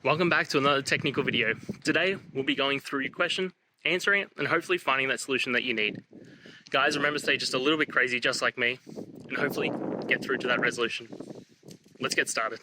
Welcome back to another technical video. Today we'll be going through your question, answering it, and hopefully finding that solution that you need. Guys, remember to stay just a little bit crazy just like me, and hopefully get through to that resolution. Let's get started.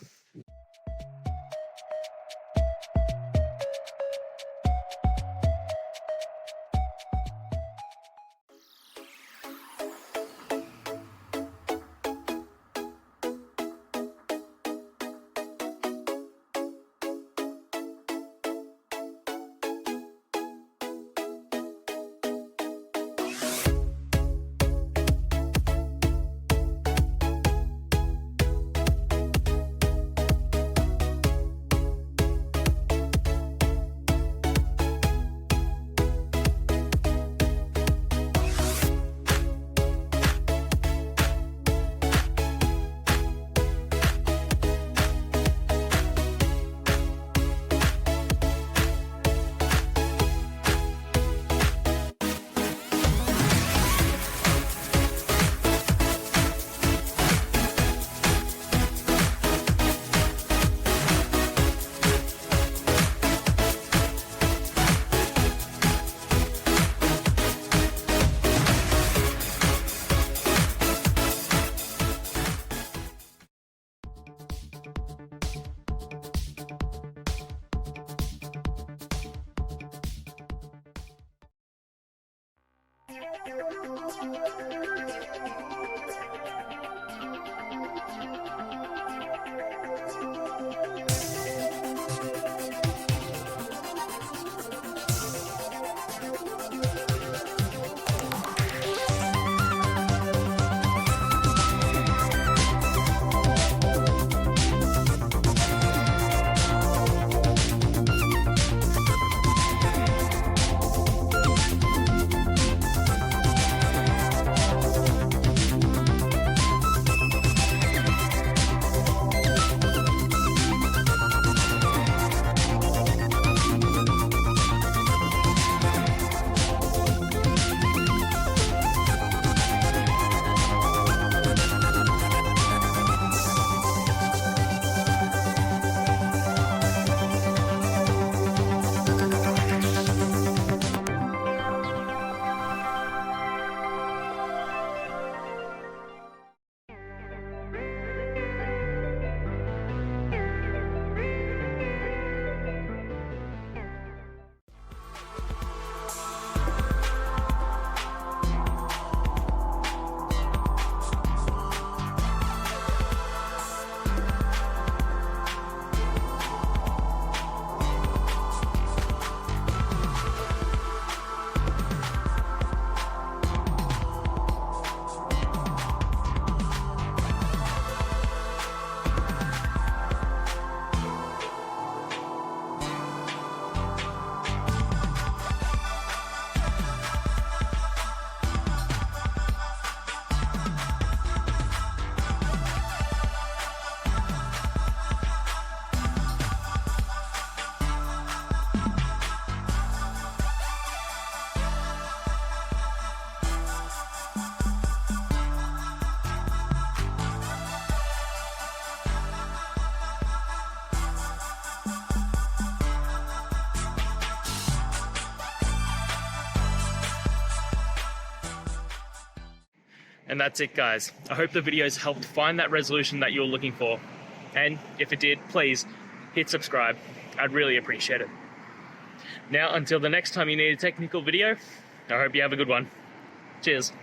And that's it, guys. I hope the videos helped find that resolution that you're looking for. And if it did, please hit subscribe. I'd really appreciate it. Now, until the next time you need a technical video, I hope you have a good one. Cheers.